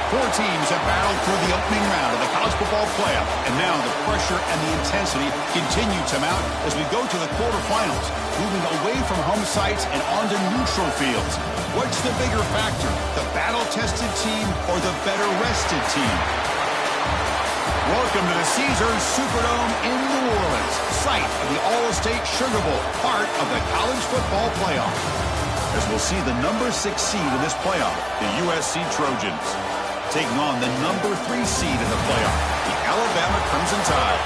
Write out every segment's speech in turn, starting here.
Four teams have battled through the opening round of the college football playoff, and now the pressure and the intensity continue to mount as we go to the quarterfinals, moving away from home sites and onto neutral fields. What's the bigger factor, the battle-tested team or the better-rested team? Welcome to the Caesars Superdome in New Orleans, site of the All-State Sugar Bowl, part of the college football playoff. As we'll see the number 6 seed in this playoff, the USC Trojans, taking on the number 3 seed in the playoff, the Alabama Crimson Tide.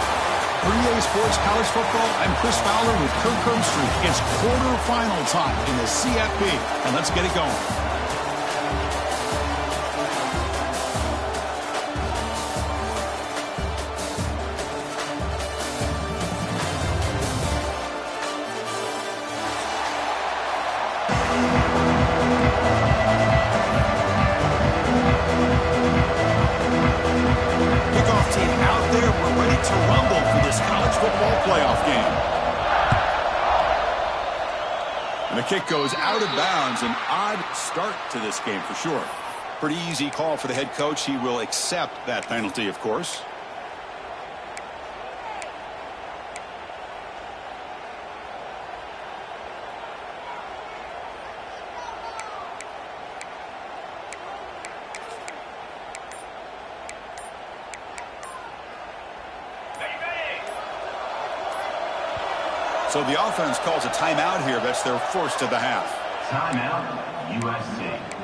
For EA Sports College Football, I'm Chris Fowler with Kirk Herbstreit. It's quarterfinal time in the CFP, and let's get it going. Kick goes out of bounds. An odd start to this game for sure. Pretty easy call for the head coach. He will accept that penalty, of course. So the offense calls a timeout here. That's their first of the half. Timeout, USC.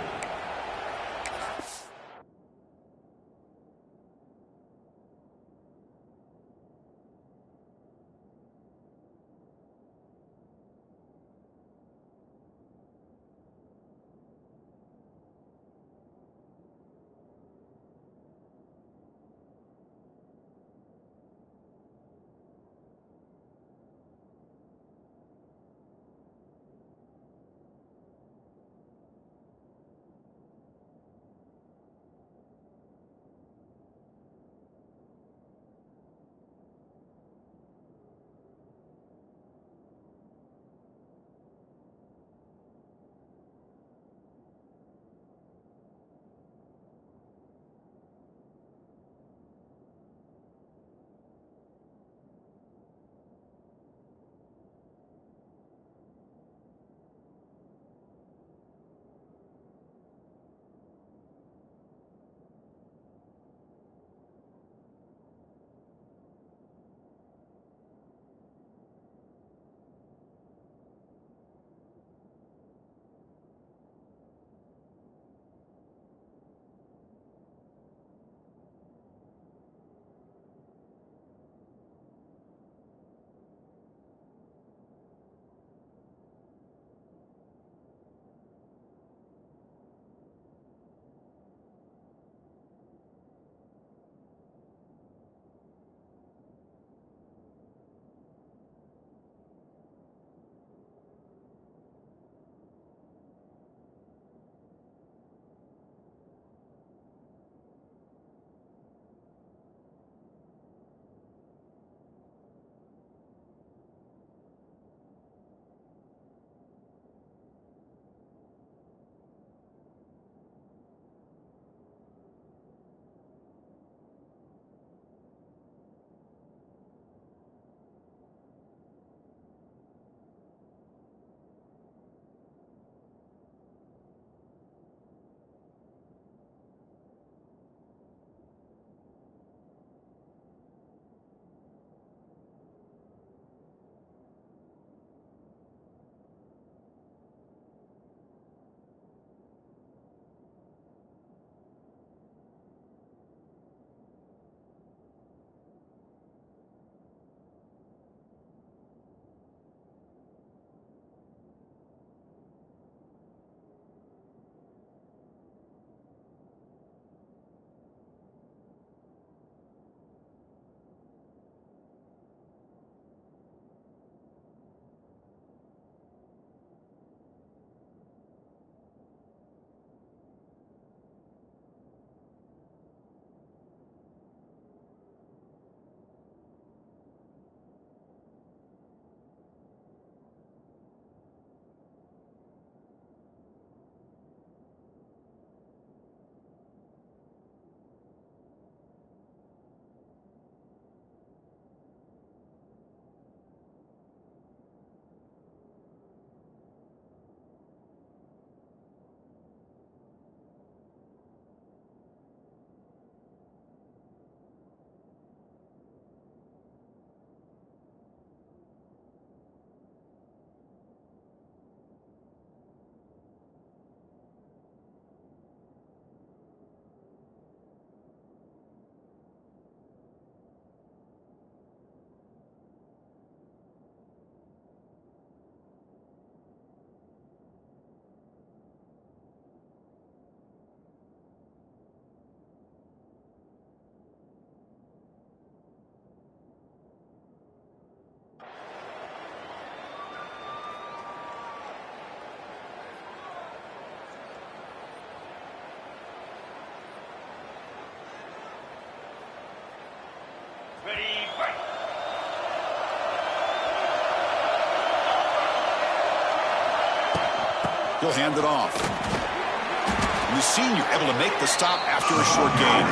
He'll hand it off. And the senior able to make the stop after a short gain.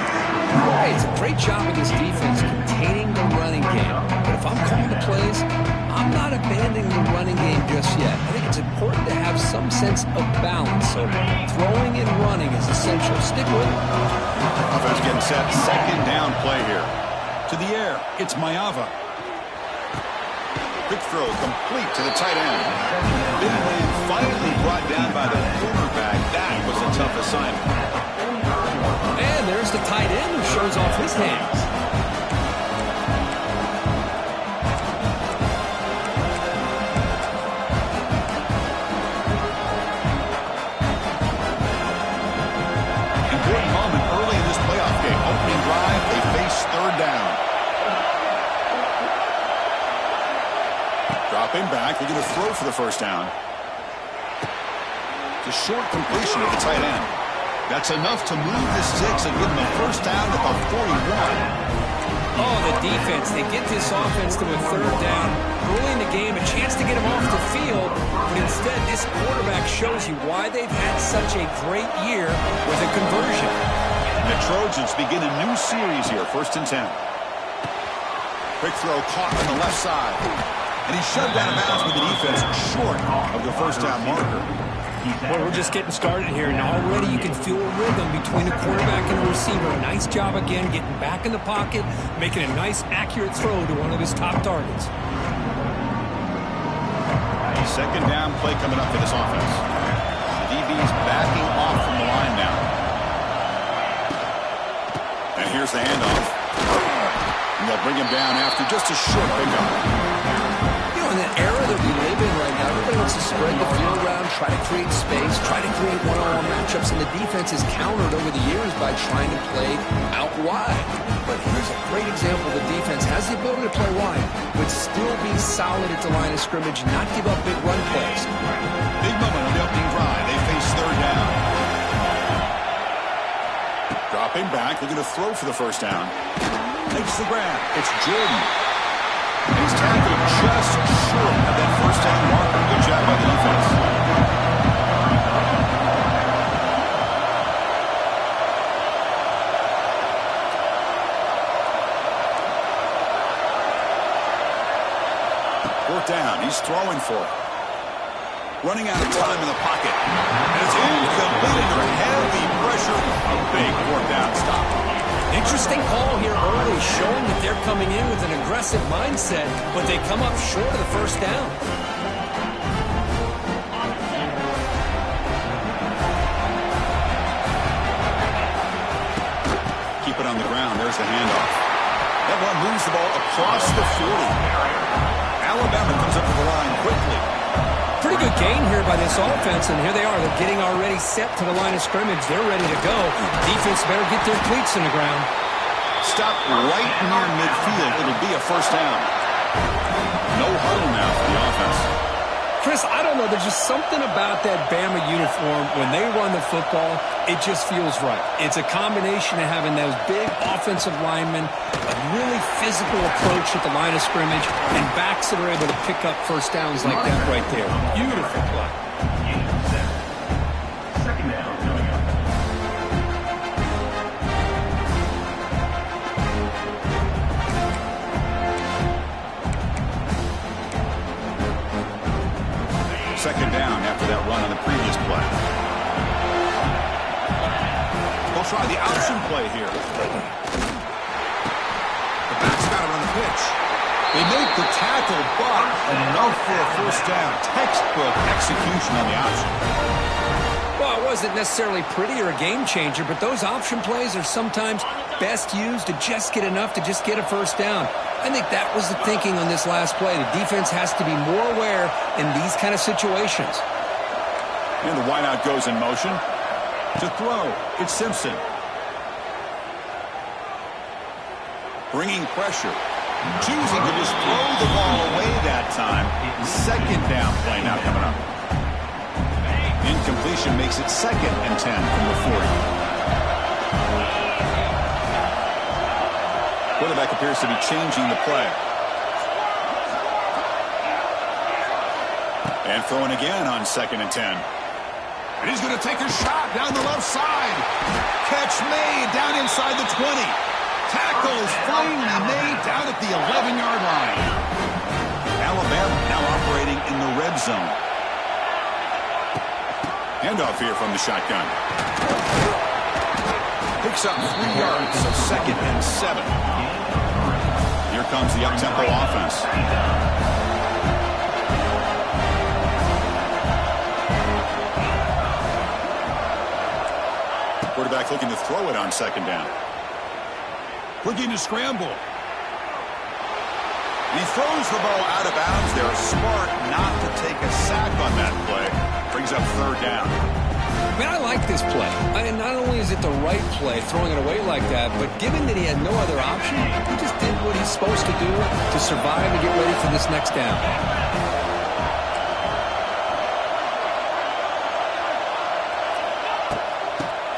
Hey, it's a great job against defense containing the running game. But if I'm calling the plays, I'm not abandoning the running game just yet. I think it's important to have some sense of balance. So throwing and running is essential. Stick with it. Offense getting set. Second down play here. To the air. It's Mayava. Quick throw complete to the tight end. Big man finally brought down by the cornerback. That was a tough assignment. And there's the tight end who shows off his hands. Important moment early in this playoff game. Opening drive, they face third down. Dropping back, they're going to throw for the first down. The short completion of the tight end. That's enough to move the sticks and give them a first down at the 41. Oh, the defense. They get this offense to a third down. Early in the game, a chance to get them off the field. But instead, this quarterback shows you why they've had such a great year with a conversion. And the Trojans begin a new series here, 1st and 10. Quick throw caught on the left side. And he's shoved out of bounds with the defense short of the first down marker. Well, we're just getting started here, and already you can feel a rhythm between the quarterback and the receiver. A nice job again, getting back in the pocket, making a nice, accurate throw to one of his top targets. Second down play coming up for this offense. The DB's backing off from the line now. And here's the handoff. And they'll bring him down after just a short pickup. In the era that we live in right now, everybody wants to spread the field around, try to create space, try to create one-on-one matchups, and the defense has countered over the years by trying to play out wide. But here's a great example. The defense has the ability to play wide, but still be solid at the line of scrimmage, not give up big run plays. Big moment on the opening drive. They face third down. Dropping back, they're going to throw for the first down. Makes the grab. It's Jordan. He's tackled just short of that first down marker. Good job by the defense. Fourth down. He's throwing for it. Running out of time in the pocket. And it's incomplete under heavy pressure. A big fourth down stop. Interesting call here early, showing that they're coming in with an aggressive mindset, but they come up short of the first down. Keep it on the ground. There's the handoff. That one moves the ball across the 40. Alabama comes up to the line quickly. Pretty good gain here by this offense, and here they are. They're getting already set to the line of scrimmage. They're ready to go. Defense better get their cleats in the ground. Stop right near midfield. It'll be a first down. No huddle now for the offense. Chris, I don't know. There's just something about that Bama uniform. When they run the football, it just feels right. It's a combination of having those big offensive linemen, a really physical approach at the line of scrimmage, and backs that are able to pick up first downs like that right there. Beautiful play. Second down coming up. Second down after that run on the previous play. They'll try the option play here. The back's got to run the pitch. They make the tackle, but enough for a first down. Textbook execution on the option. Well, it wasn't necessarily pretty or a game changer, but those option plays are sometimes best used to just get enough to just get a first down. I think that was the thinking on this last play. The defense has to be more aware in these kind of situations. And the wideout goes in motion. To throw, it's Simpson. Bringing pressure. Choosing to just throw the ball away that time. Second down play now coming up. Incompletion makes it 2nd and 10 from the 40. Quarterback appears to be changing the play. And throwing again on 2nd and 10. And he's going to take a shot down the left side. Catch made down inside the 20. Tackle is finally made down at the 11-yard line. Alabama now operating in the red zone. Handoff here from the shotgun. Picks up 3 yards, so 2nd and 7. Here comes the up-tempo offense. Quarterback looking to throw it on 2nd down. Looking to scramble. And he throws the ball out of bounds. They're smart not to take a sack on that play. Brings up 3rd down. I mean, I like this play. Not only is it the right play, throwing it away like that, but given that he had no other option, he just did what he's supposed to do to survive and get ready for this next down.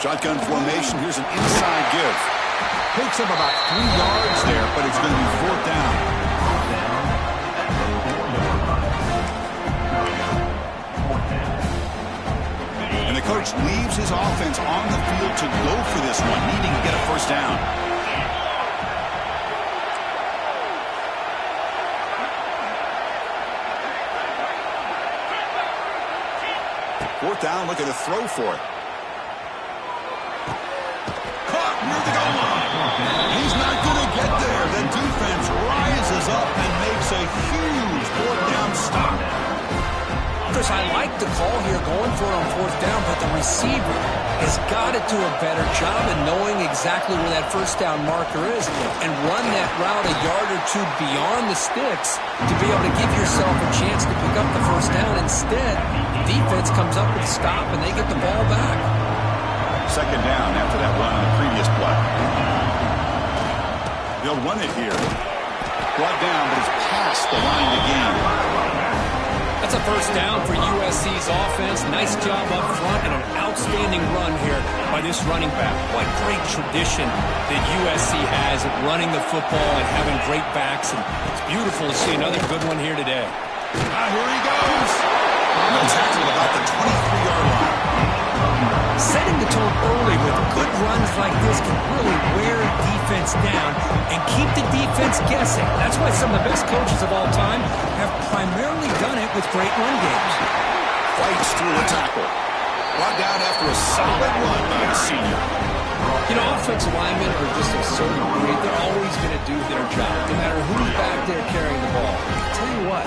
Shotgun formation. Here's an inside give. Picks up about 3 yards there, but it's going to be 4th down. And the coach leaves his offense on the field to go for this one, needing to get a 1st down. Fourth down, looking to throw for it. Caught near the goal line. He's not going to get there. The defense rises up and makes a huge 4th down stop. Chris, I like the call here going for it on 4th down, but the receiver has got to do a better job in knowing exactly where that 1st down marker is and run that route a yard or 2 beyond the sticks to be able to give yourself a chance to pick up the 1st down. Instead, defense comes up with a stop and they get the ball back. 2nd down after that run on the previous play. They'll run it here. Brought down, but it's past the line to gain. That's a 1st down for USC's offense. Nice job up front and an outstanding run here by this running back. What great tradition that USC has at running the football and having great backs. And it's beautiful to see another good one here today. Here he goes. No tackle about the 23-yard line. Setting the tone early with good runs like this can really wear defense down and keep the defense guessing. That's why some of the best coaches of all time have primarily done it with great run games. Fights through a tackle. Brought down after a solid run by the senior. You know, offensive linemen are just a certain breed. They're always going to do their job, no matter who's back there carrying the ball. I'll tell you what,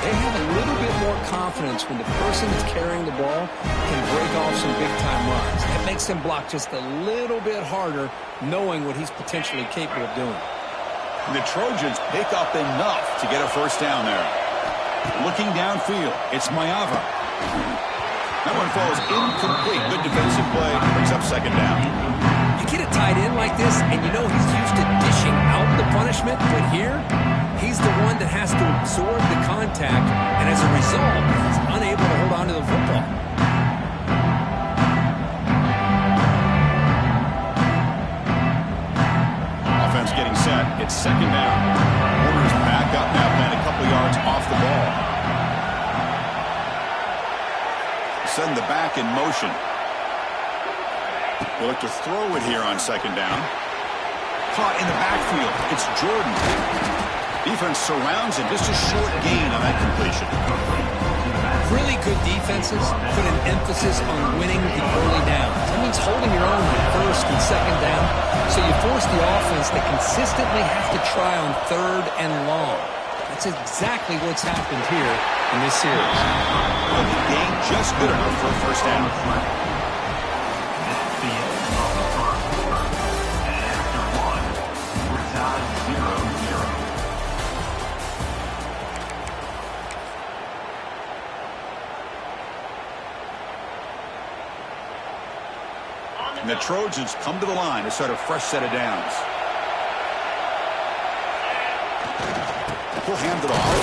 they have a little bit more confidence when the person that's carrying the ball can break off some big-time runs. It makes them block just a little bit harder, knowing what he's potentially capable of doing. And the Trojans pick up enough to get a 1st down there. Looking downfield, it's Mayava. That one falls incomplete. Good defensive play. Brings up 2nd down. You get a tight end like this, and you know he's used to dishing out the punishment, but here, he's the one that has to absorb the contact, and as a result, he's unable to hold on to the football. Offense getting set. It's 2nd down. Warner's back up now, playing a couple yards off the ball. Send the back in motion. We'll look to throw it here on 2nd down. Caught in the backfield. It's Jordan. Defense surrounds him. Just a short gain on that completion. Really good defenses put an emphasis on winning the early downs. That means holding your own on 1st and 2nd down. So you force the offense to consistently have to try on 3rd and long. That's exactly what's happened here in this series. Well, the gain just good enough for a 1st down. And the Trojans come to the line to start a fresh set of downs. He'll hand it off.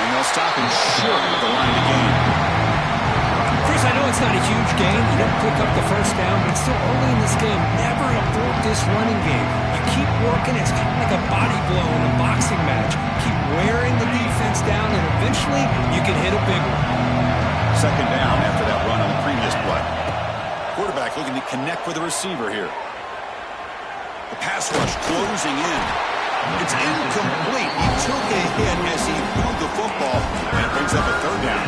And they'll stop him short of the line to gain. Chris, I know it's not a huge gain. You don't pick up the 1st down, but it's still early in this game. Never abort this running game. You keep working. It's kind of like a body blow in a boxing match. Keep wearing the defense down, and eventually you can hit a big one. 2nd down after that run on the previous this play. Quarterback looking to connect with the receiver here. The pass rush closing in. It's incomplete. He took a hit as he threw the football, and it brings up a third down.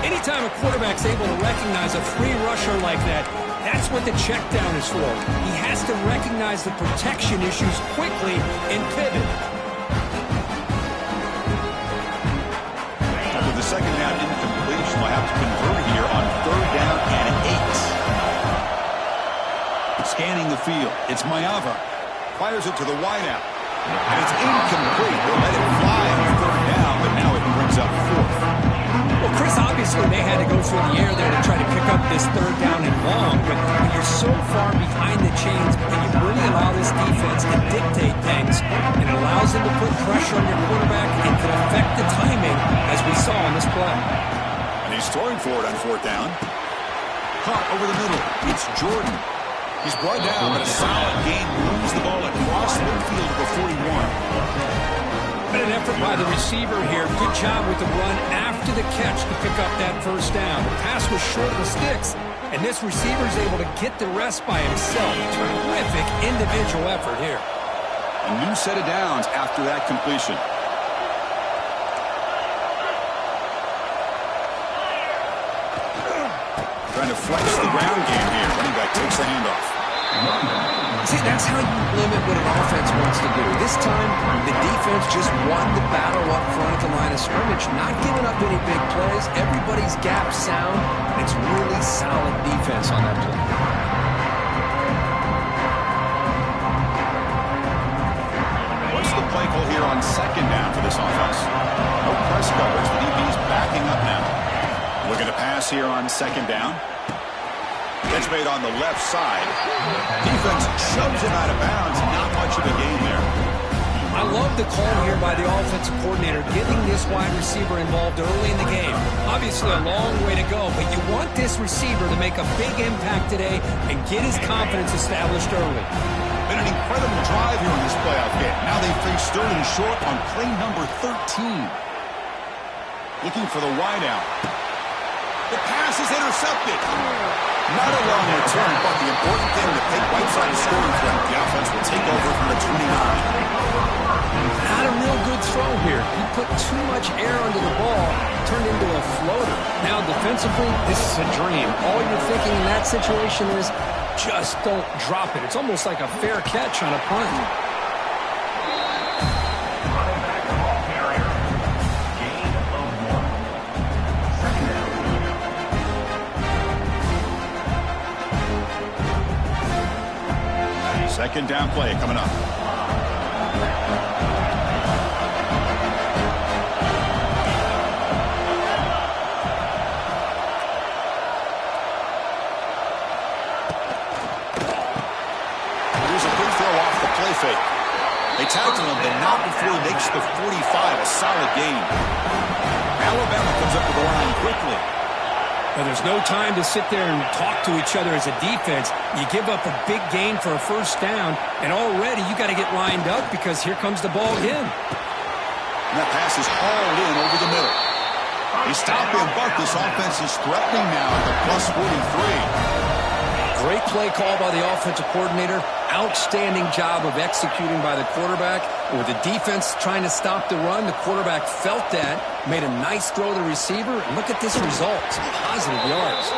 Anytime a quarterback's able to recognize a free rusher like that, that's what the check down is for. He has to recognize the protection issues quickly and pivot. After the second down incompletion, they'll have to convert here on third down and 8. Scanning the field, it's Mayava. Fires it to the wideout. And it's incomplete. They'll let it fly on third down, but now it brings up fourth. Well, Chris, obviously they had to go through the air there to try to pick up this third down and long, but when you're so far behind the chains and you really allow this defense to dictate things, it allows them to put pressure on your quarterback and can affect the timing, as we saw on this play. And he's throwing for it on fourth down. Caught over the middle. It's Jordan. He's brought down, but a solid gain moves the ball across midfield to the 41. But an effort by the receiver here. Good job with the run after the catch to pick up that first down. The pass was short with sticks, and this receiver is able to get the rest by himself. Terrific individual effort here. A new set of downs after that completion. Trying to flex the ground game here. Running back takes the handoff. See, that's how you limit what an offense wants to do. This time, the defense just won the battle up front at the line of scrimmage, not giving up any big plays. Everybody's gap sound. It's really solid defense on that play. What's the play call here on second down for this offense? No press coverage. The DB's backing up now. Looking to pass here on second down. Catch made on the left side. Defense shoves him out of bounds. Not much of a gain there. I love the call here by the offensive coordinator, getting this wide receiver involved early in the game. Obviously a long way to go, but you want this receiver to make a big impact today and get his confidence established early. Been an incredible drive here in this playoff game. Now they face Sterling short on play number 13. Looking for the wideout. The pass is intercepted. Not a long return, but the important thing to take right side of scoring threat. The offense will take over from the 29. Not a real good throw here. He put too much air under the ball, turned into a floater. Now defensively, this is a dream. All you're thinking in that situation is just don't drop it. It's almost like a fair catch on a punt. Second down play coming up. Here's a good throw off the play fake. They tackle him, but not before he makes the 45. A solid gain. Alabama comes up to the line quickly. Now, there's no time to sit there and talk to each other as a defense. You give up a big gain for a first down, and already you got to get lined up because here comes the ball again. And that pass is hauled in over the middle. He stopped him, but this offense is threatening now at the plus 43. Great play call by the offensive coordinator. Outstanding job of executing by the quarterback. With the defense trying to stop the run, the quarterback felt that, made a nice throw to the receiver. And look at this result. Some positive yards.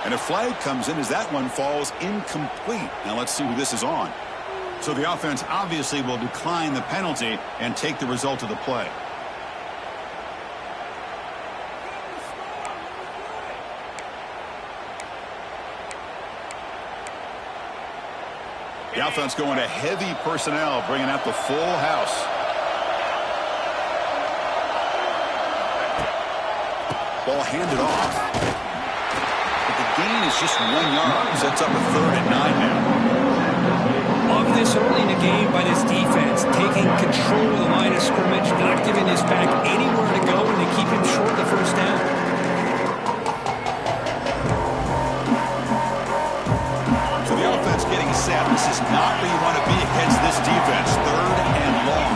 And a flag comes in as that one falls incomplete. Now let's see who this is on. So the offense obviously will decline the penalty and take the result of the play. The offense going to heavy personnel, bringing out the full house. Ball handed off. But the gain is just 1 yard. Sets up a third and 9 now. Love this early in the game by this defense, taking control of the line of scrimmage, not giving this back anywhere to go, and they keep him short of the first down. This is not where you want to be against this defense. Third and long.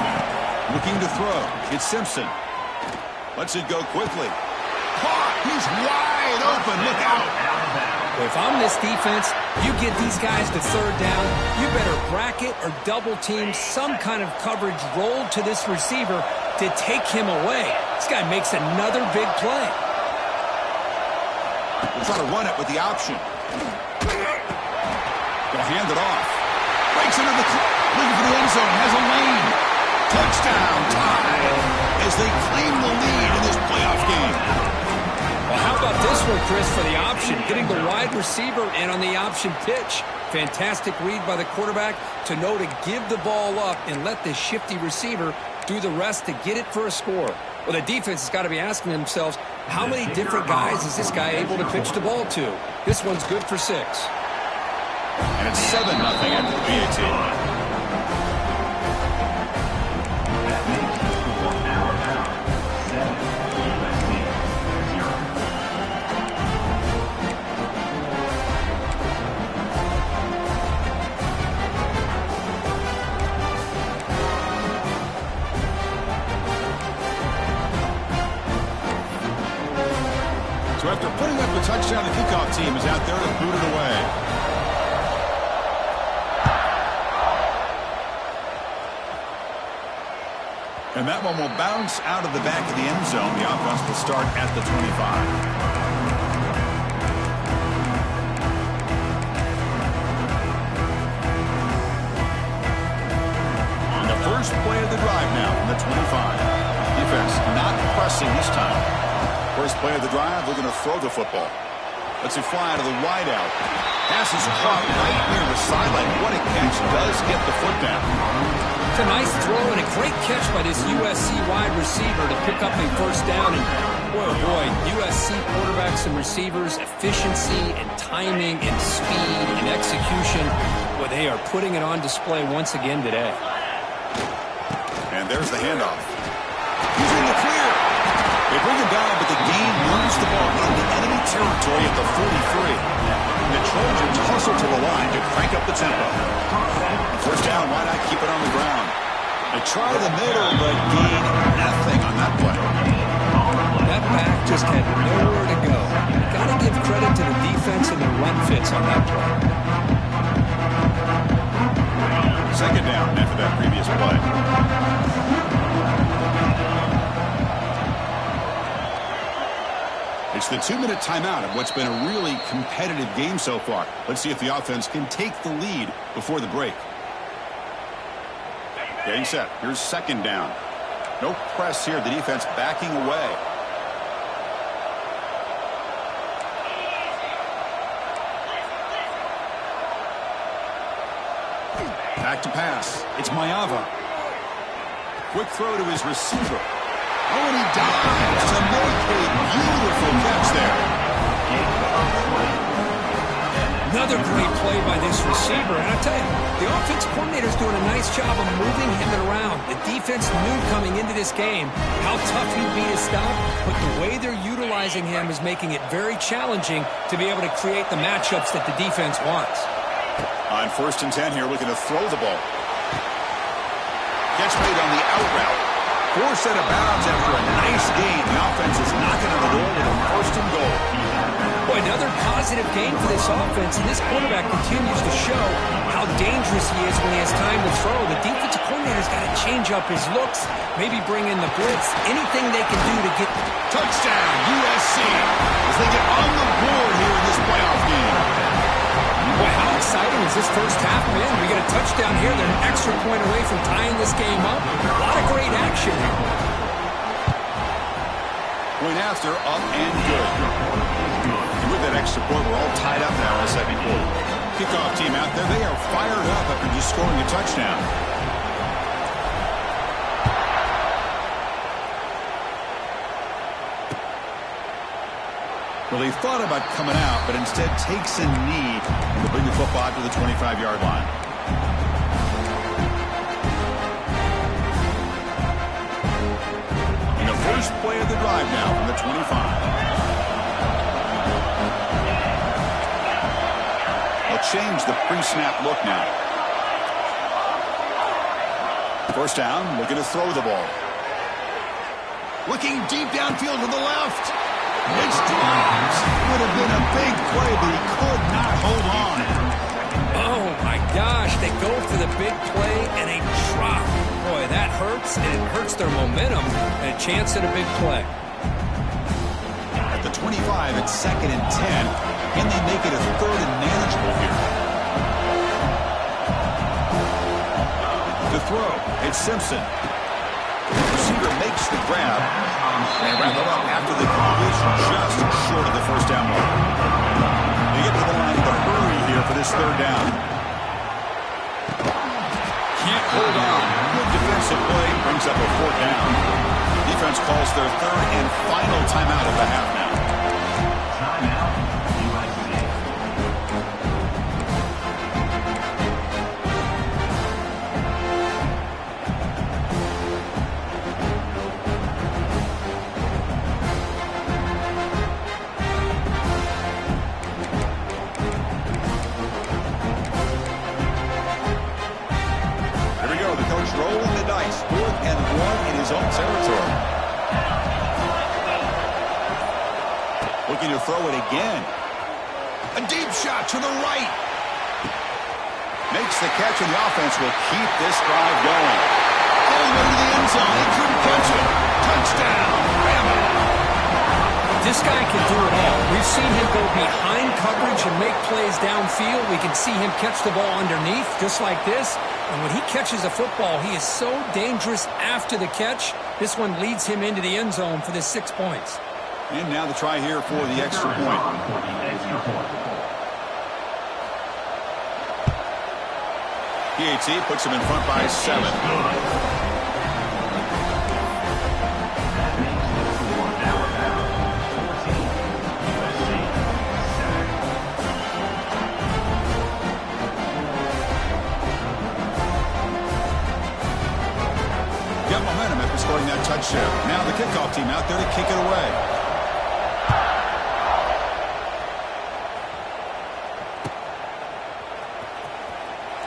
Looking to throw. It's Simpson. Lets it go quickly. Caught. He's wide open. Look out. But if I'm this defense, you get these guys to third down, you better bracket or double team some kind of coverage rolled to this receiver to take him away. This guy makes another big play. We'll try to run it with the option. They'll hand it off. Breaks into the looking for the end zone. Has a lane. Touchdown tie as they claim the lead in this playoff game. Well, how about this one, Chris, for the option? Getting the wide receiver in on the option pitch. Fantastic read by the quarterback to know to give the ball up and let the shifty receiver do the rest to get it for a score. Well, the defense has got to be asking themselves, how many different guys is this guy able to pitch the ball to? This one's good for 6. And it's 7-0 after the PAT. So after putting up a touchdown, the kickoff team is out there to boot it away. And that one will bounce out of the back of the end zone. The offense will start at the 25. On the first play of the drive now from the 25. Defense not pressing this time. First play of the drive, looking to throw the football. Lets it fly to the wideout. Pass is caught right near the sideline. What a catch. Does get the foot down. It's a nice throw and a great catch by this USC wide receiver to pick up a first down. And boy, oh boy, USC quarterbacks and receivers, efficiency and timing and speed and execution. Well, they are putting it on display once again today. And there's the handoff. He's in the clear. They bring him down, but the gain moves the ball into enemy territory at the 43. And the Trojans hustle to the line to crank up the tempo. First down, why not keep it on the ground? They try the middle, but gain nothing on that play. That back just had nowhere to go. Got to give credit to the defense and their run fits on that play. Second down after that previous play. It's the 2-minute timeout of what's been a really competitive game so far. Let's see if the offense can take the lead before the break. Getting set. Here's second down. No press here. The defense backing away. Back to pass. It's Mayava. Quick throw to his receiver. Oh, and he dives to make a beautiful catch there. Another great play by this receiver. And I'll tell you, the offensive coordinator's doing a nice job of moving him around. The defense knew coming into this game how tough he'd be to stop, but the way they're utilizing him is making it very challenging to be able to create the matchups that the defense wants. On 1st and 10 here, looking to throw the ball. Catch made on the out route. Forced out of bounds after a nice gain. The offense is knocking on the door with a 1st and goal. Boy, another positive game for this offense, and this quarterback continues to show how dangerous he is when he has time to throw. The defensive coordinator's got to change up his looks, maybe bring in the blitz, anything they can do to get... Touchdown, USC, as they get on the board here in this playoff game. Boy, how exciting is this first half, man? We get a touchdown here. They're an extra point away from tying this game up. A lot of great action. Point after, up and good. And with that extra point, we're all tied up now in the second quarter. Kickoff team out there, they are fired up after just scoring a touchdown. Well, he thought about coming out, but instead takes a knee and will bring the football to the 25-yard line. And the first play of the drive now from the 25. They'll change the pre-snap look now. First down, looking to throw the ball. Looking deep downfield to the left. It's dropped. Would have been a big play, but he could not hold on. Oh, my gosh. They go for the big play, and they drop. Boy, that hurts, and it hurts their momentum and a chance at a big play. At the 25, it's 2nd and 10. Can they make it a 3rd and manageable here? To throw, it's Simpson. The receiver makes the grab. And wrap it up after the completion, just short of the first down mark. They get to the line with a hurry here for this 3rd down. Can't hold on. Good defensive play brings up a 4th down. Defense calls their 3rd and final timeout of the half now. Timeout, USC. Rolling the dice, 4th and 1 in his own territory. Looking to throw it again. A deep shot to the right. Makes the catch, and the offense will keep this drive going. All the way to the end zone. He couldn't catch it. Touchdown. Bama. This guy can do it all. We've seen him go behind coverage and make plays downfield. We can see him catch the ball underneath, just like this. And when he catches a football, he is so dangerous after the catch. This one leads him into the end zone for the 6 points. And now the try here for the extra point. PAT puts him in front by 7. Got momentum after scoring that touchdown. Now the kickoff team out there to kick it away.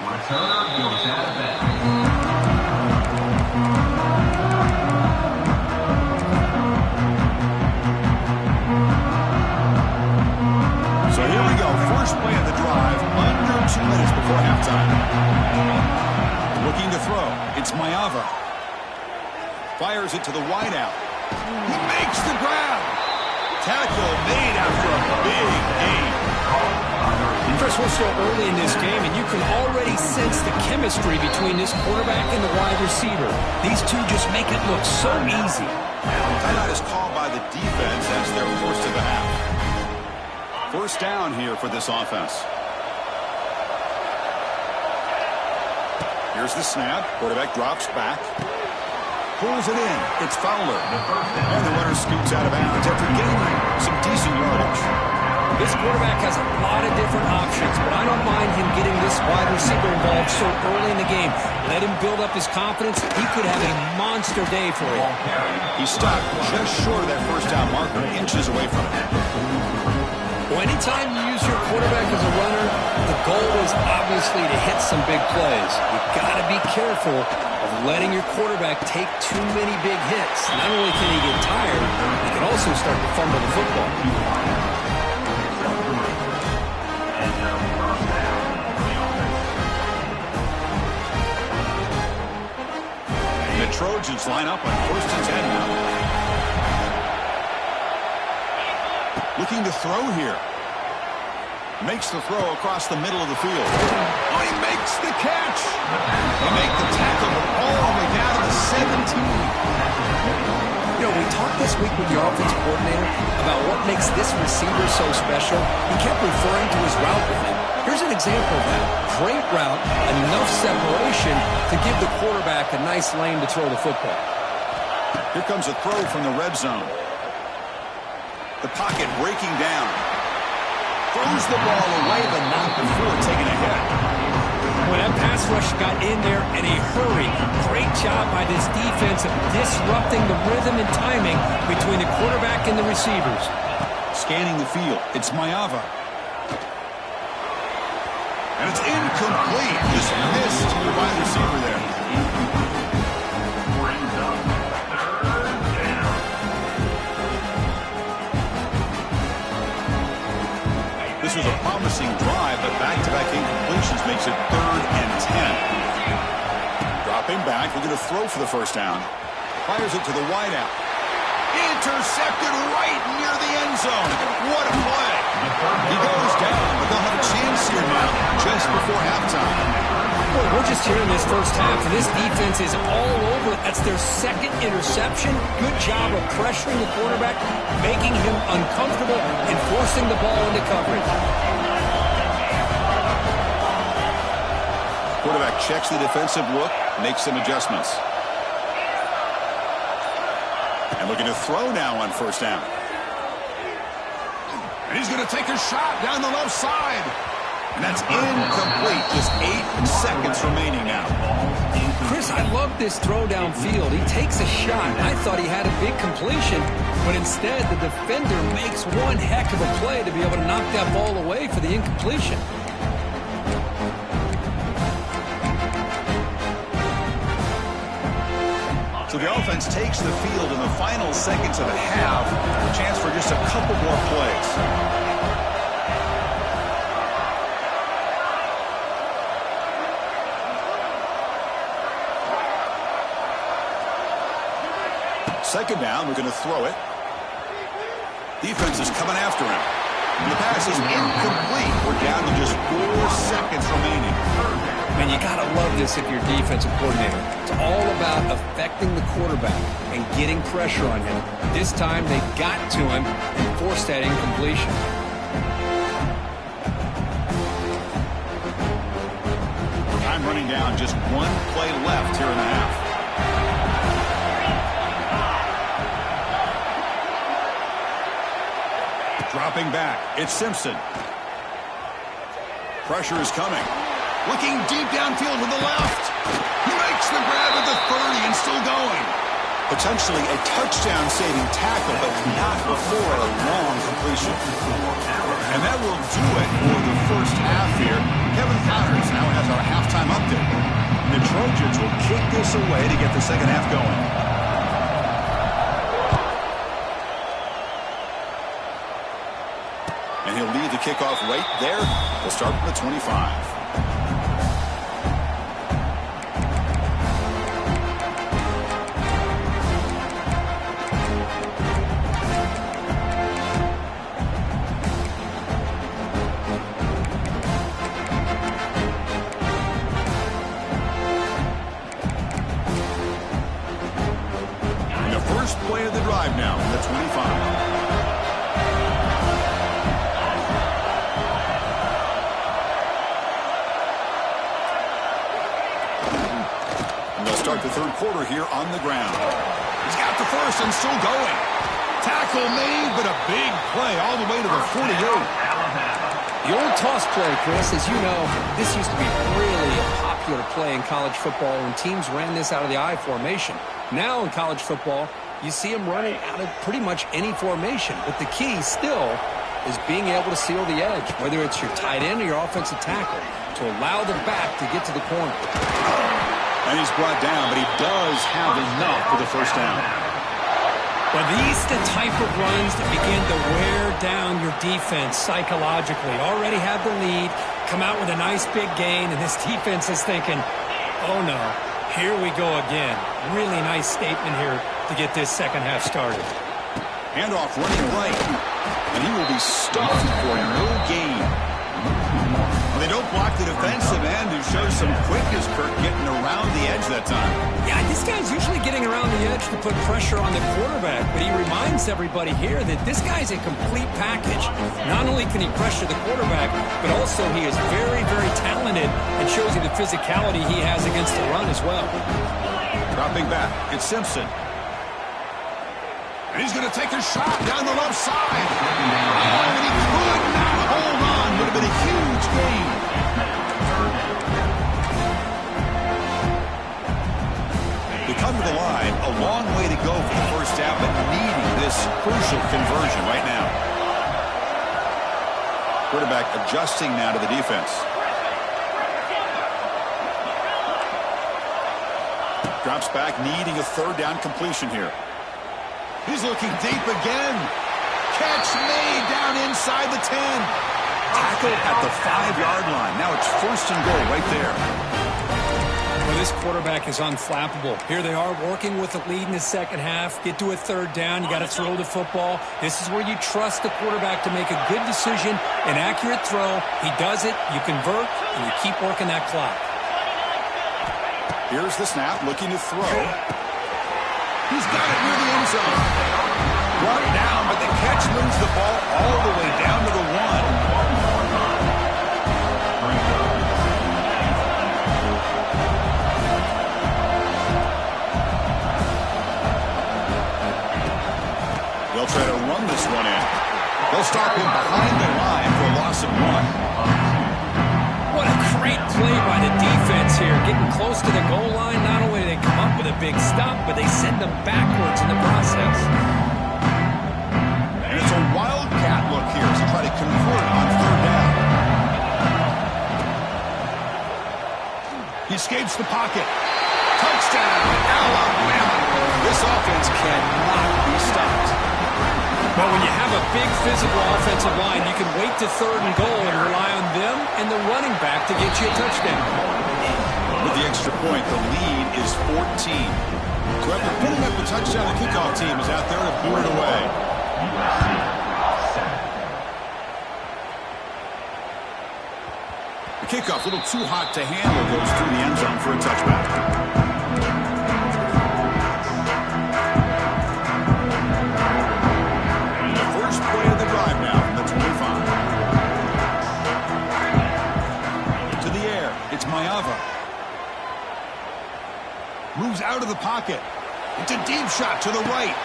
Returner goes out of bounds. So here we go. First play of the drive, under 2 minutes before halftime. Looking to throw. It's Mayava. Fires it to the wideout. He makes the grab. Tackle made after a big gain. Chris, we're still early in this game, and you can already sense the chemistry between this quarterback and the wide receiver. These two just make it look so easy. Timeout is called by the defense as their first of the half. First down here for this offense. Here's the snap. Quarterback drops back. Pulls it in. It's Fowler. And the runner scoots out of bounds after getting some decent yardage. This quarterback has a lot of different options, but I don't mind him getting this wide receiver involved so early in the game. Let him build up his confidence. He could have a monster day for him. He stopped just short of that first down marker, inches away from it. Well, anytime you use your quarterback as a runner, the goal is obviously to hit some big plays. You've got to be careful of letting your quarterback take too many big hits. Not only can he get tired, he can also start to fumble the football. The Trojans line up on 1st and 10 now. Looking to throw here. Makes the throw across the middle of the field. Oh, he makes the catch. They make the tackle all the way down to the 17. You know, we talked this week with the offensive coordinator about what makes this receiver so special. He kept referring to his route running. Here's an example of that. Great route, enough separation to give the quarterback a nice lane to throw the football. Here comes a throw from the red zone. The pocket breaking down. Throws the ball away, but not before taking a hit. Well, that pass rush got in there in a hurry. Great job by this defense of disrupting the rhythm and timing between the quarterback and the receivers. Scanning the field, it's Mayava. And it's incomplete. Just missed the wide receiver there. makes it 3rd and 10. Dropping back, we're going to throw for the first down. Fires it to the wideout. Intercepted right near the end zone. What a play. He goes down, but they'll have a chance here now just before halftime. Boy, we're just here in this first half, and this defense is all over. That's their 2nd interception. Good job of pressuring the quarterback, making him uncomfortable, and forcing the ball into coverage. Quarterback checks the defensive look, makes some adjustments. And looking to throw now on first down. And he's going to take a shot down the left side. And that's incomplete. Just 8 seconds remaining now. Chris, I love this throw downfield. He takes a shot. I thought he had a big completion, but instead the defender makes one heck of a play to be able to knock that ball away for the incompletion. So the offense takes the field in the final seconds of the half. A chance for just a couple more plays. Second down, we're going to throw it. Defense is coming after him. And the pass is incomplete. We're down to just 4 seconds remaining. Man, you got to love this if you're defensive coordinator. It's all about affecting the quarterback and getting pressure on him. This time they got to him and forced that incompletion. Time running down, just 1 play left here in the half. Dropping back, it's Simpson. Pressure is coming. Looking deep downfield to the left. He makes the grab at the 30 and still going. Potentially a touchdown-saving tackle, but not before a long completion. And that will do it for the first half here. Kevin Connors now has our halftime update. And the Trojans will kick this away to get the second half going. And he'll lead the kickoff right there. We'll start from the 25. And the first play of the drive now from the 25. Start the third quarter here on the ground. He's got the first and still going. Tackle made, but a big play all the way to the 48. The old toss play, Chris, as you know, this used to be really a popular play in college football when teams ran this out of the I formation. Now in college football, you see them running out of pretty much any formation. But the key still is being able to seal the edge, whether it's your tight end or your offensive tackle, to allow the back to get to the corner. And he's brought down, but he does have enough for the first down. Well, these are the type of runs that begin to wear down your defense psychologically. Already have the lead, come out with a nice big gain, and this defense is thinking, oh no, here we go again. Really nice statement here to get this second half started. Handoff running right, and he will be stuffed for no gain. They don't block the defensive end, who shows some quickness, Kirk, getting around the edge that time. Yeah, this guy's usually getting around the edge to put pressure on the quarterback, but he reminds everybody here that this guy's a complete package. Not only can he pressure the quarterback, but also he is very, very talented and shows you the physicality he has against the run as well. Dropping back, it's Simpson. And he's going to take a shot down the left side. Oh, and he could not hold on. Would have been a huge gain. They come to the line, a long way to go for the first half, but needing this crucial conversion right now. Quarterback adjusting now to the defense. Drops back, needing a third down completion here. He's looking deep again. Catch made down inside the 10. Tackle at the 5-yard line. Now it's first and goal right there. Well, this quarterback is unflappable. Here they are working with a lead in the second half. Get to a third down. You got to throw the football. This is where you trust the quarterback to make a good decision, an accurate throw. He does it, you convert, and you keep working that clock. Here's the snap, looking to throw. He's got it near the end zone. Brought down, but the catch moves the ball all the way down to the 1. They'll try to run this one in. They'll stop him behind the line for a loss of 1. What a great play by the defense here. Getting close to the goal line, not only do they come up with a big stop, but they send them backwards in the process. And it's a wildcat look here to try to convert on third down. He escapes the pocket. Touchdown, Alabama. This offense cannot be stopped. Well, when you have a big physical offensive line, you can wait to third and goal and rely on them and the running back to get you a touchdown. With the extra point, the lead is 14. So after putting up the touchdown, the kickoff team is out there to pour it away. The kickoff, a little too hot to handle, goes through the end zone for a touchback. Moves out of the pocket. It's a deep shot to the right.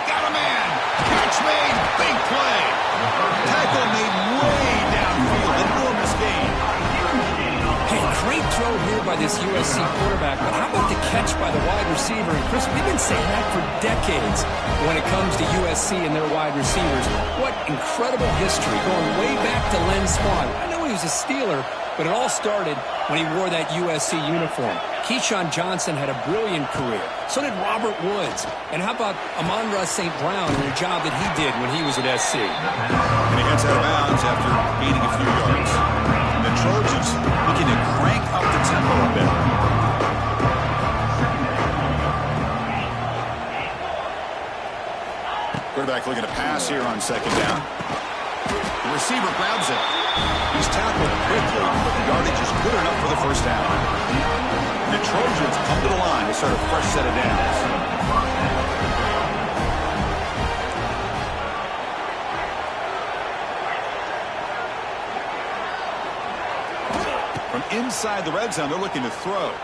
Got a man. Catch made. Big play. Tackle made way downfield. Enormous gain. Hey, great throw here by this USC quarterback, but how about the catch by the wide receiver? And Chris, we've been saying that for decades when it comes to USC and their wide receivers. What incredible history, going way back to Len Swann. I know he was a Steeler, but it all started when he wore that USC uniform. Keyshawn Johnson had a brilliant career. So did Robert Woods. And how about Amon-Ra St. Brown and the job that he did when he was at SC? And he gets out of bounds after gaining a few yards. And the Trojans looking to crank up the tempo a bit. Quarterback looking to pass here on second down. The receiver grabs it. He's tackled quickly, but the yardage is good enough for the first down. The Trojans come to the line to start a fresh set of downs. From inside the red zone, they're looking to throw.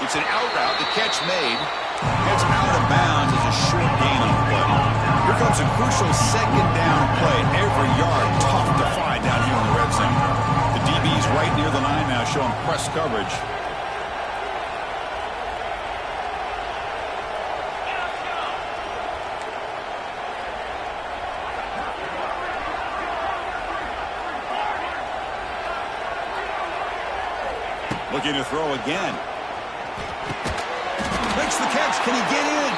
It's an out route. The catch made. Gets out of bounds as a short gain on the play. Here comes a crucial second down play. Every yard tough to find down here in the red zone. The DB's right near the line now, showing press coverage. Looking to throw again. Makes the catch. Can he get in?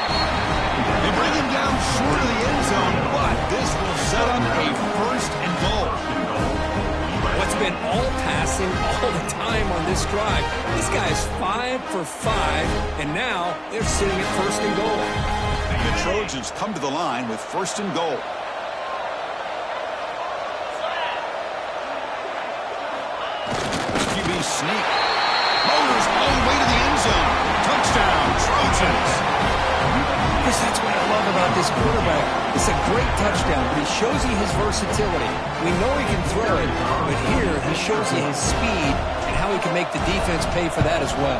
They bring him down short of the end zone, but this will set up a first and goal. What's been all passing all the time on this drive. This guy is 5 for 5, and now they're sitting at first and goal. And the Trojans come to the line with first and goal. QB sneak. Motors all the way to the end zone. Touchdown, Trojans. Chris, that's what I love about this quarterback. It's a great touchdown, but he shows you his versatility. We know he can throw it, but here he shows you his speed and how he can make the defense pay for that as well.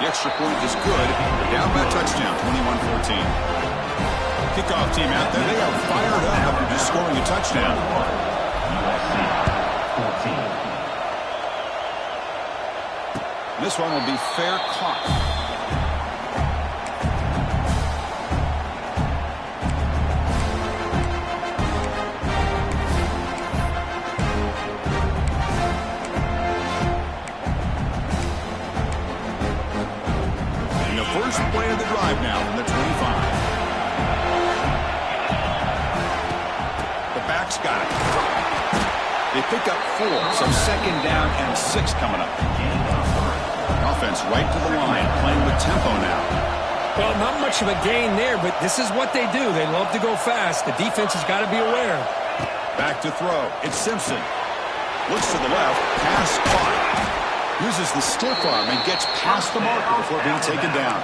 The extra point is good. They're down by a touchdown, 21-14. Kickoff team out there. They are fired up after just scoring a touchdown. This one will be fair caught. And the first play of the drive now from the 25. The backs That's got it. They pick up 4, so second down and 6 coming up. Offense right to the line, playing with tempo now. Well, not much of a gain there, but this is what they do. They love to go fast. The defense has got to be aware. Back to throw. It's Simpson. Looks to the left. Pass caught. Uses the stiff arm and gets past the marker before being taken down.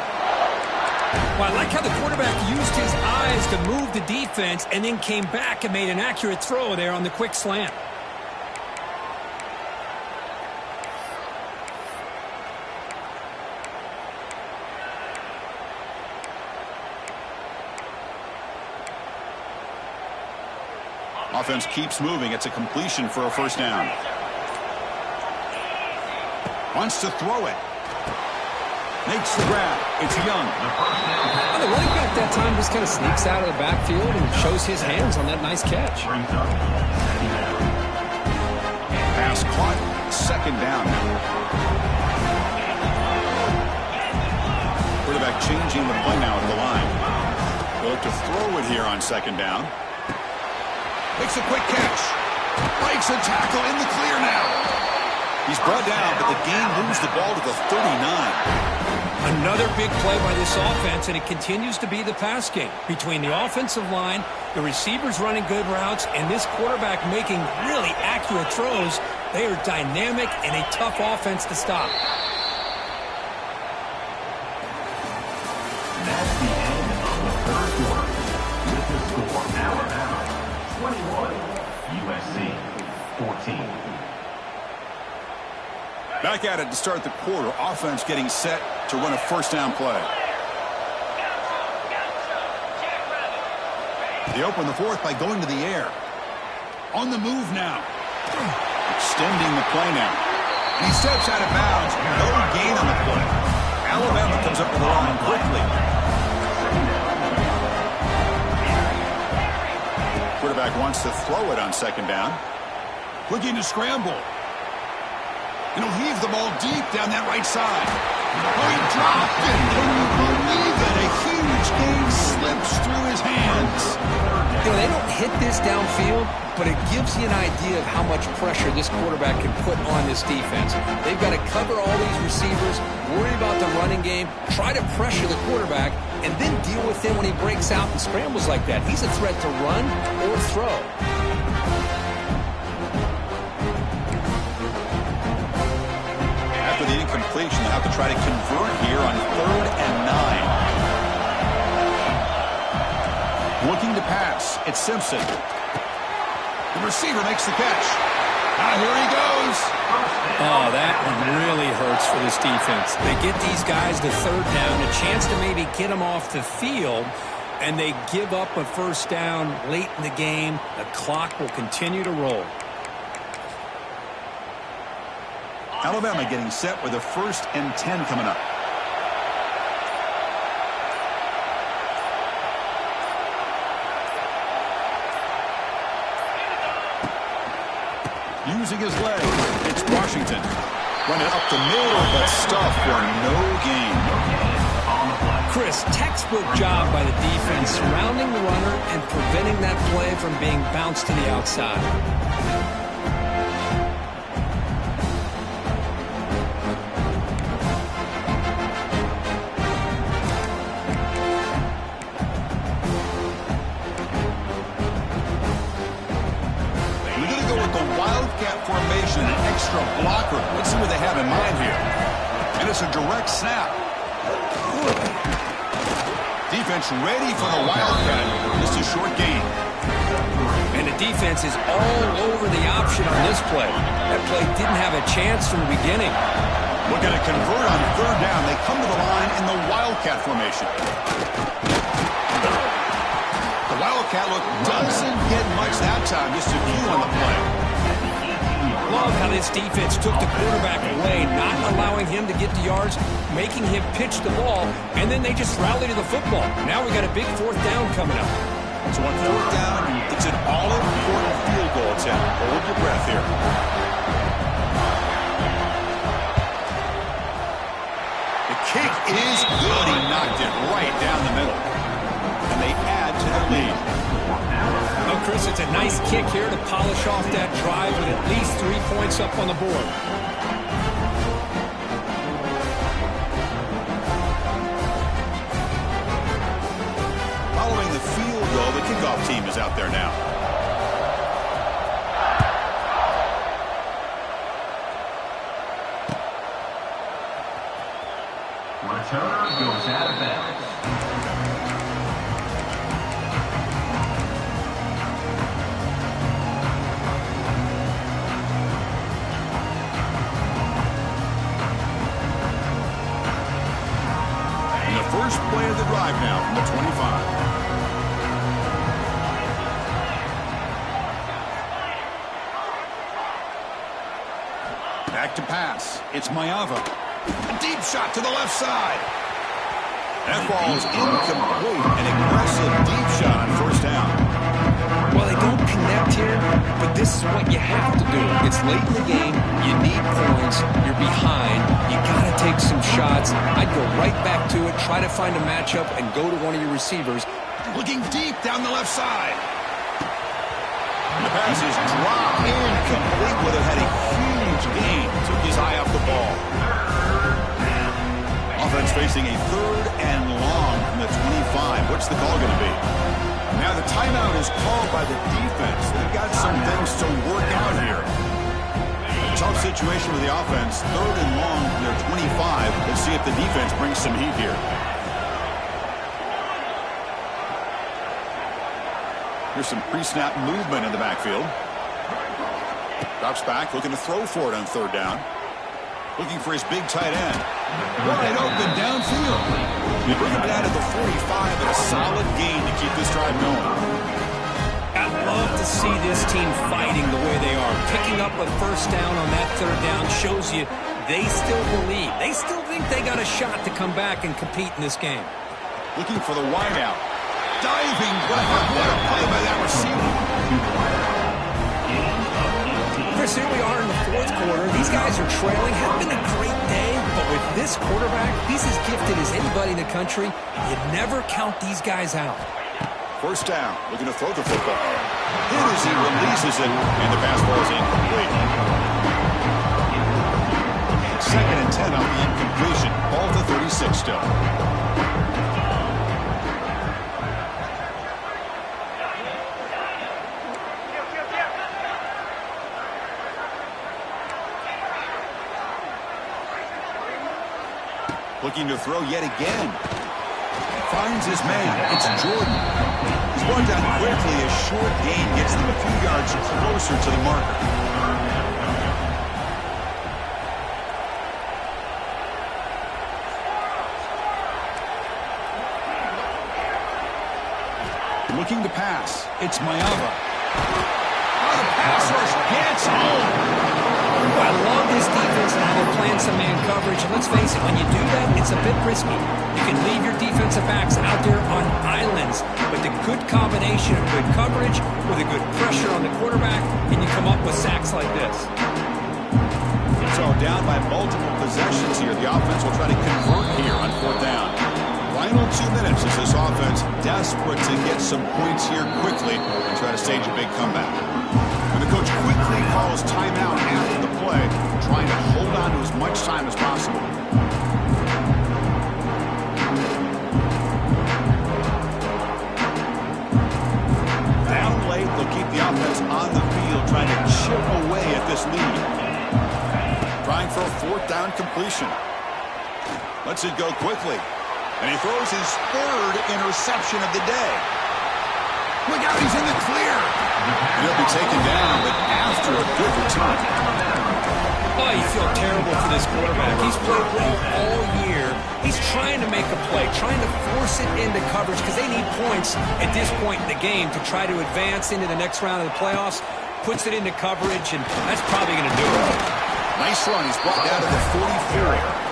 Well, I like how the quarterback used his eyes to move the defense and then came back and made an accurate throw there on the quick slant. Offense keeps moving. It's a completion for a first down. Wants to throw it. Makes the grab. It's Young. Well, the running back that time just kind of sneaks out of the backfield and shows his hands on that nice catch. Pass caught. Second down. Quarterback changing the play now at the line. They'll look to throw it here on second down. Makes a quick catch. Breaks a tackle in the clear now. He's brought down, but the game moves the ball to the 39. Another big play by this offense, and it continues to be the pass game. Between the offensive line, the receivers running good routes, and this quarterback making really accurate throws, they are dynamic and a tough offense to stop. That's the end of the third quarter. With the score, Alabama 21, USC 14. Back at it to start the quarter. Offense getting set to run a first down play. They open the fourth by going to the air. On the move now. Extending the play now. And he steps out of bounds. No gain on the play. Alabama comes up with the line quickly. Quarterback wants to throw it on second down. Looking to scramble. And he'll heave the ball deep down that right side. Oh, he dropped it. Can you believe it? A huge gain slips through his hands. You know, they don't hit this downfield, but it gives you an idea of how much pressure this quarterback can put on this defense. They've got to cover all these receivers, worry about the running game, try to pressure the quarterback, and then deal with him when he breaks out and scrambles like that. He's a threat to run or throw. After the incompletion, they'll have to try to convert here on 3rd and 9. Looking to pass. It's Simpson. The receiver makes the catch. Now here he goes. Oh, that one really hurts for this defense. They get these guys to third down, a chance to maybe get them off the field, and they give up a first down late in the game. The clock will continue to roll. Alabama getting set with a 1st and 10 coming up. Using his leg, it's Washington. Running up the middle, but stuff for no gain. Chris, textbook job by the defense surrounding the runner and preventing that play from being bounced to the outside. Formation, an extra blocker. Let's see what they have in mind here. And it's a direct snap. Defense ready for the Wildcat. Just a short gain. And the defense is all over the option on this play. That play didn't have a chance from the beginning. Looking to convert on 3rd down. They come to the line in the Wildcat formation. The Wildcat look doesn't get much that time. Just a few on the play. Love how this defense took the quarterback away, not allowing him to get the yards, making him pitch the ball, and then they just rally to the football. Now we got a big 4th down coming up. So on 4th down, it's an all-important field goal attempt. Hold your breath here. The kick is good. He knocked it right down the middle. And they add to the lead. Chris, it's a nice kick here to polish off that drive with at least 3 points up on the board. Following the field goal, the kickoff team is out there now. Return goes out of bounds. First play of the drive now from the 25. Back to pass. It's Mayava. A deep shot to the left side. That ball's incomplete. An aggressive deep shot on first down. Well, they don't connect here, but this is what you have to do. It's late in the game. You need points. You're behind. You got to take some shots. I'd go right back to it, try to find a matchup, and go to one of your receivers. Looking deep down the left side. The pass is dropped incomplete. Would have had a huge gain. Took his eye off the ball. Offense facing a 3rd and long from the 25. What's the call going to be? Now the timeout is called by the defense. They've got some things to work out here. A tough situation with the offense. 3rd and long from their 25. Let's see if the defense brings some heat here. Here's some pre-snap movement in the backfield. Drops back, looking to throw for it on 3rd down. Looking for his big tight end. Wide open downfield. Bring him down to the 45 and a solid gain to keep this drive going. I'd love to see this team fighting the way they are. Picking up a first down on that 3rd down shows you they still believe. They still think they got a shot to come back and compete in this game. Looking for the wideout. Diving. What a play by that receiver. Chris, here we are in the 4th quarter. These guys are trailing. Having a great day, but with this quarterback, he's as gifted as anybody in the country. You never count these guys out. First down, looking to throw the football. Hit as he releases it, and the pass ball is incomplete. 2nd and 10 on the incompletion. Ball to 36 still. Looking to throw yet again. Finds his man. It's Jordan. He's brought down quickly. A short gain gets them a few yards closer to the marker. Looking to pass. It's Mayava. Oh, the pass rush gets home. I love this defense and how they're playing some man coverage. Let's face it, when you do that, it's a bit risky. You can leave your defensive backs out there on islands, but the good combination of good coverage with a good pressure on the quarterback, and you come up with sacks like this. So down by multiple possessions here. The offense will try to convert here on 4th down. Final 2 minutes as this offense desperate to get some points here quickly and try to stage a big comeback. And the coach quickly calls timeout after the play, trying to hold on to as much time as possible. Down late, they'll keep the offense on the field, trying to chip away at this lead. Trying for a 4th down completion. Lets it go quickly. And he throws his 3rd interception of the day. Look out, he's in the clear. He'll be taken down, but after a good return. Oh, you feel terrible for this quarterback. He's played well all year. He's trying to make a play, trying to force it into coverage because they need points at this point in the game to try to advance into the next round of the playoffs. Puts it into coverage, and that's probably going to do it. Nice run. He's brought down to the 44.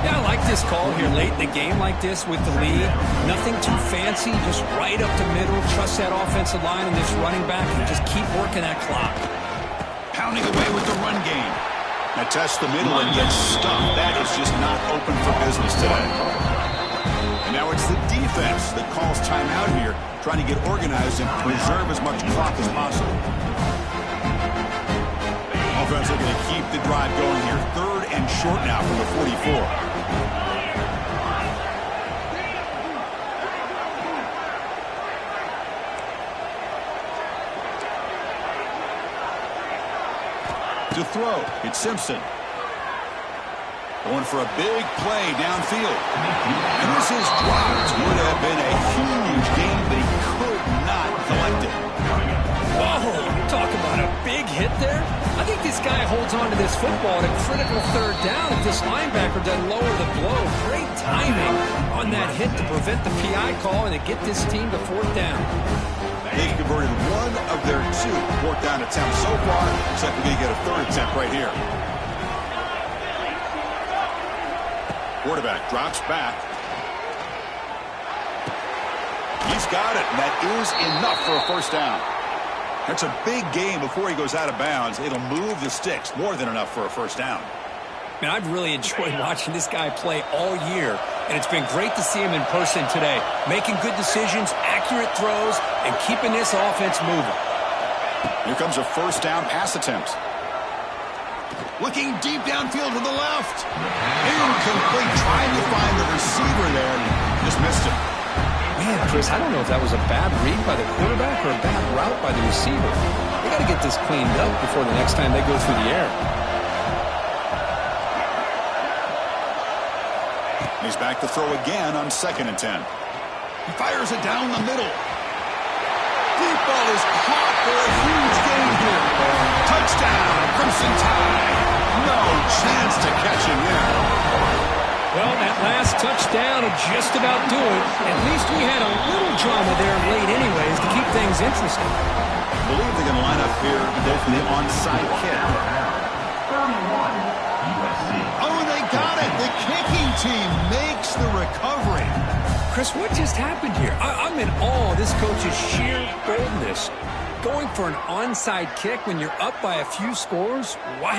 Yeah, I like this call here late in the game like this with the lead. Nothing too fancy, just right up the middle. Trust that offensive line and this running back and just keep working that clock. Pounding away with the run game. Now test the middle and gets stuffed. That is just not open for business today. And now it's the defense that calls timeout here, trying to get organized and preserve as much clock as possible. Offense looking to keep the drive going here. 3rd and short now from the 44. To throw, it's Simpson. Going for a big play downfield. And this is dropped. Would have been a huge game, but he could not collect it. Whoa, talk about a big hit there. I think this guy holds on to this football at a critical 3rd down if this linebacker doesn't lower the blow. Great timing on that hit to prevent the PI call and to get this team to 4th down. They've converted 1 of their 2 4th down attempts so far. Looks like we're going to get a 3rd attempt right here. Quarterback drops back. He's got it, and that is enough for a 1st down. That's a big game before he goes out of bounds. It'll move the sticks. More than enough for a 1st down. Man, I've really enjoyed watching this guy play all year, and it's been great to see him in person today, making good decisions, accurate throws, and keeping this offense moving. Here comes a 1st down pass attempt. Looking deep downfield to the left. Incomplete, trying to find the receiver there. Just missed him. Man, Chris, I don't know if that was a bad read by the quarterback or a bad route by the receiver. They got to get this cleaned up before the next time they go through the air. He's back to throw again on 2nd and 10. He fires it down the middle. Deep ball is caught for a huge gain here. Touchdown, Crimson Tide. No chance to catch him there. Well, that last touchdown will just about do it. At least we had a little drama there late anyways to keep things interesting. I believe they're going to line up here to go for the onside kick. 31, USC. Oh, they got it. The kicking team makes the recovery. Chris, what just happened here? I'm in awe of this coach's sheer boldness. Going for an onside kick when you're up by a few scores? Wow.